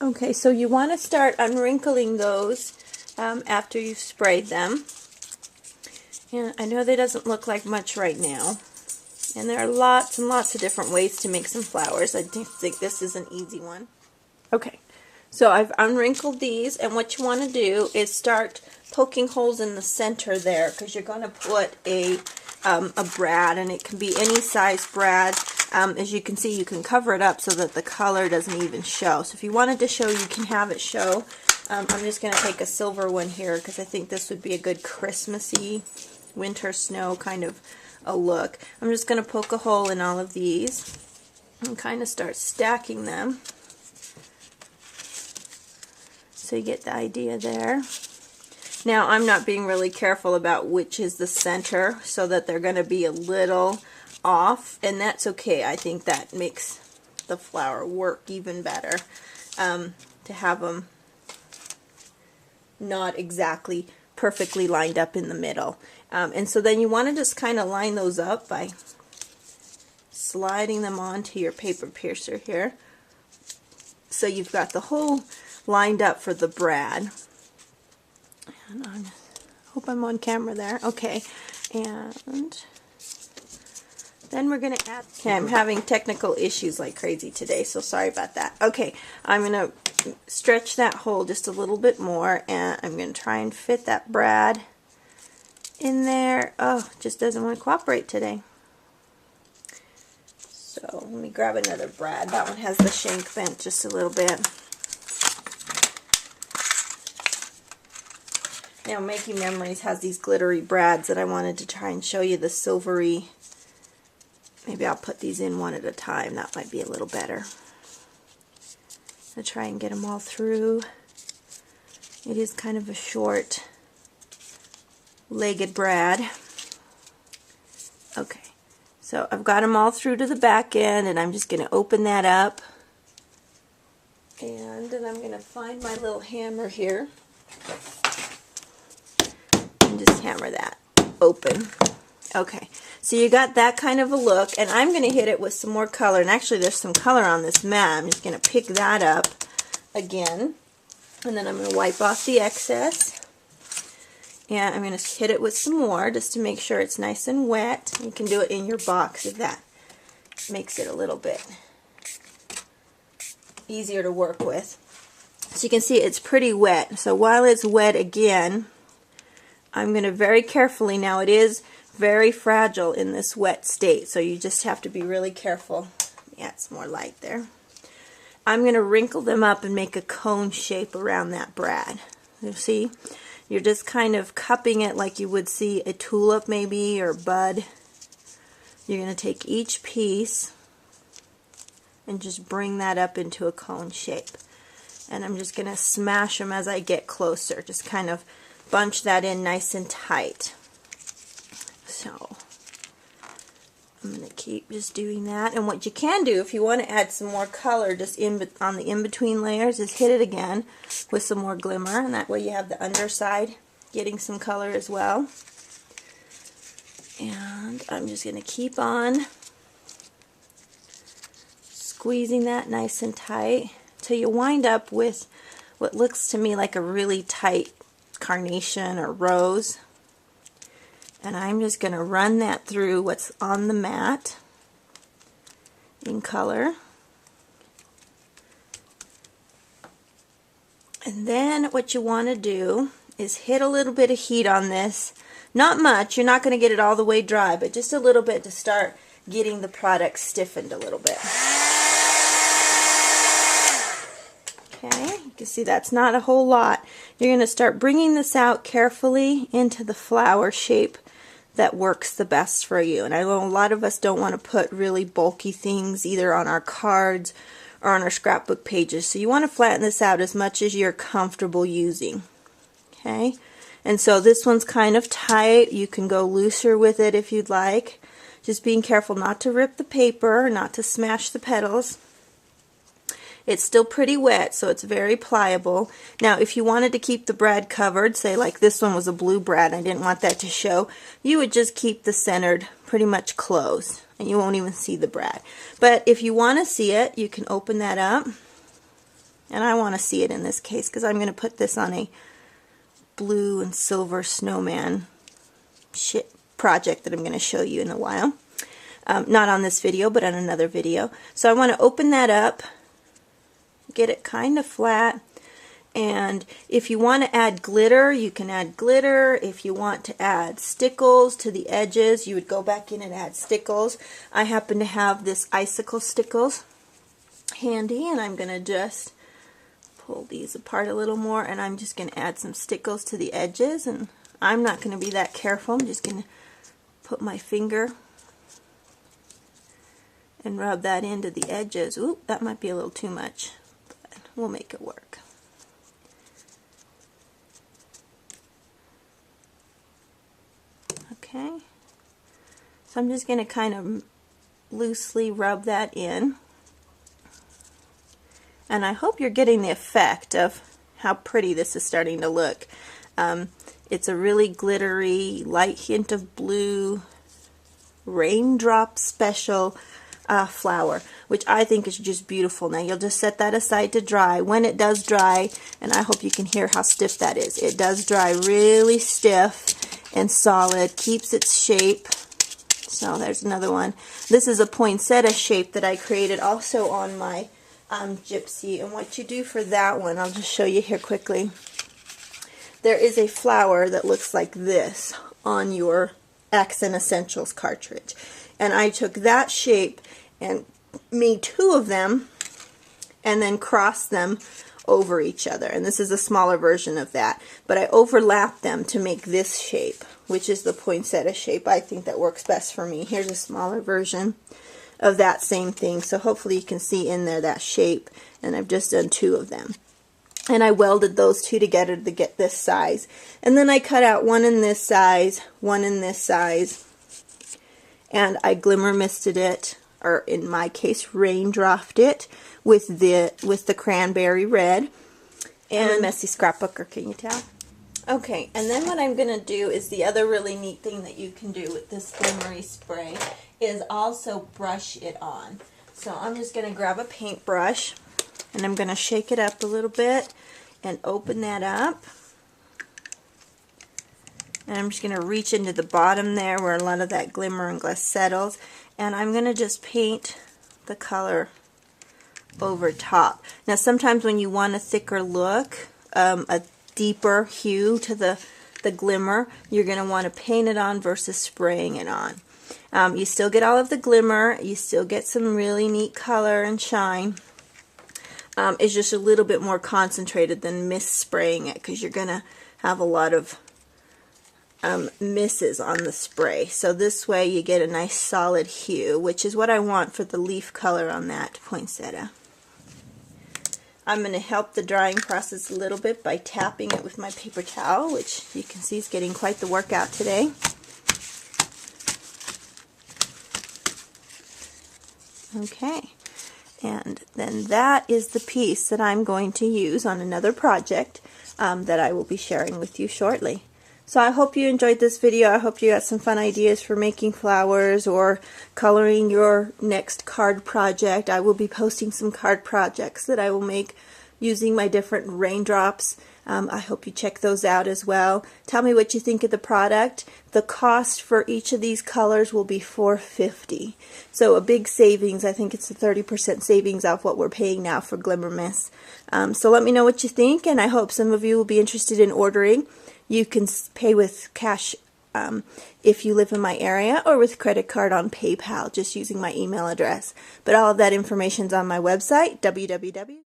Okay, so you want to start unwrinkling those after you've sprayed them. And I know that doesn't look like much right now. And there are lots and lots of different ways to make some flowers. I think this is an easy one. Okay, so I've unwrinkled these, and what you want to do is start poking holes in the center there, because you're going to put a brad, and it can be any size brad. As you can see, you can cover it up so that the color doesn't even show. So if you wanted to show, you can have it show. I'm just going to take a silver one here because I think this would be a good Christmassy, winter snow kind of a look. I'm just going to poke a hole in all of these and kind of start stacking them. So you get the idea there. Now I'm not being really careful about which is the center, so that they're going to be a little off, and that's okay. I think that makes the flower work even better, to have them not exactly perfectly lined up in the middle. And so then you want to just kind of line those up by sliding them onto your paper piercer here. So you've got the whole lined up for the brad. And I hope I'm on camera there. Okay, and then we're going to add, okay, I'm having technical issues like crazy today, so sorry about that. Okay, I'm going to stretch that hole just a little bit more, and I'm going to try and fit that brad in there. Oh, it just doesn't want to cooperate today. So let me grab another brad. That one has the shank bent just a little bit. Now, Making Memories has these glittery brads that I wanted to try and show you the silvery. Maybe I'll put these in one at a time. That might be a little better. I'll try and get them all through. It is kind of a short legged brad. Okay, so I've got them all through to the back end, and I'm just going to open that up. And then I'm going to find my little hammer here. Just hammer that open. Okay, so you got that kind of a look, and I'm going to hit it with some more color, and actually there's some color on this mat. I'm just going to pick that up again, and then I'm going to wipe off the excess, and I'm going to hit it with some more just to make sure it's nice and wet. You can do it in your box if that makes it a little bit easier to work with. So you can see it's pretty wet. So while it's wet again, I'm going to very carefully, now it is very fragile in this wet state, so you just have to be really careful. Yeah, it's more light there. I'm going to wrinkle them up and make a cone shape around that brad. You see? You're just kind of cupping it like you would see a tulip maybe, or bud. You're going to take each piece and just bring that up into a cone shape. And I'm just going to smash them as I get closer. Just kind of bunch that in nice and tight. So I'm going to keep just doing that. And what you can do if you want to add some more color just on the in-between layers is hit it again with some more glimmer, and that way you have the underside getting some color as well. And I'm just going to keep on squeezing that nice and tight till you wind up with what looks to me like a really tight carnation or rose. And I'm just going to run that through what's on the mat in color. And then what you want to do is hit a little bit of heat on this. Not much, you're not going to get it all the way dry, but just a little bit to start getting the product stiffened a little bit. Okay, you can see that's not a whole lot. You're going to start bringing this out carefully into the flower shape that works the best for you. And I know a lot of us don't want to put really bulky things either on our cards or on our scrapbook pages. So you want to flatten this out as much as you're comfortable using. Okay, and so this one's kind of tight. You can go looser with it if you'd like. Just being careful not to rip the paper, not to smash the petals. It's still pretty wet, so it's very pliable. Now, if you wanted to keep the brad covered, say like this one was a blue brad, I didn't want that to show, you would just keep the centered pretty much closed, and you won't even see the brad. But if you want to see it, you can open that up, And I want to see it in this case because I'm going to put this on a blue and silver snowman project that I'm going to show you in a while. Not on this video, but on another video. So I want to open that up, get it kind of flat, and if you want to add glitter, you can add glitter. If you want to add stickles to the edges, you would go back in and add stickles. I happen to have this icicle stickles handy, and I'm going to just pull these apart a little more, and I'm just going to add some stickles to the edges, and I'm not going to be that careful. I'm just going to put my finger and rub that into the edges. Ooh, that might be a little too much, but we'll make it work. Okay, so I'm just going to kind of loosely rub that in, and I hope you're getting the effect of how pretty this is starting to look. It's a really glittery, light hint of blue, raindrop special flower, which I think is just beautiful. Now you'll just set that aside to dry. When it does dry, and I hope you can hear how stiff that is, it does dry really stiff and solid, keeps its shape. So there's another one. This is a poinsettia shape that I created also on my gypsy, and what you do for that one, I'll just show you here quickly. There is a flower that looks like this on your Accent Essentials cartridge, and I took that shape and made two of them and then crossed them over each other, and this is a smaller version of that, but I overlapped them to make this shape, which is the poinsettia shape. I think that works best for me. Here's a smaller version of that same thing, so hopefully you can see in there that shape, and I've just done two of them, and I welded those two together to get this size, and then I cut out one in this size, one in this size, and I glimmer misted it, or in my case raindropped it with the cranberry red. And I'm a messy scrapbooker, can you tell? Okay, and then what I'm going to do is the other really neat thing that you can do with this glimmery spray is also brush it on. So I'm just going to grab a paintbrush and I'm going to shake it up a little bit and open that up. And I'm just going to reach into the bottom there where a lot of that glimmer and glass settles, and I'm going to just paint the color over top. Now sometimes when you want a thicker look, a deeper hue to the glimmer, you're going to want to paint it on versus spraying it on. You still get all of the glimmer, you still get some really neat color and shine. It's just a little bit more concentrated than mist spraying it, because you're going to have a lot of misses on the spray. So this way you get a nice solid hue, which is what I want for the leaf color on that poinsettia. I'm going to help the drying process a little bit by tapping it with my paper towel, which you can see is getting quite the workout today. Okay, and then that is the piece that I'm going to use on another project that I will be sharing with you shortly. So I hope you enjoyed this video. I hope you got some fun ideas for making flowers or coloring your next card project. I will be posting some card projects that I will make using my different raindrops. I hope you check those out as well. Tell me what you think of the product. The cost for each of these colors will be $4.50. So a big savings. I think it's a 30% savings off what we're paying now for Glimmer Mist. So let me know what you think, and I hope some of you will be interested in ordering. You can pay with cash if you live in my area, or with credit card on PayPal, just using my email address. But all of that information is on my website, www.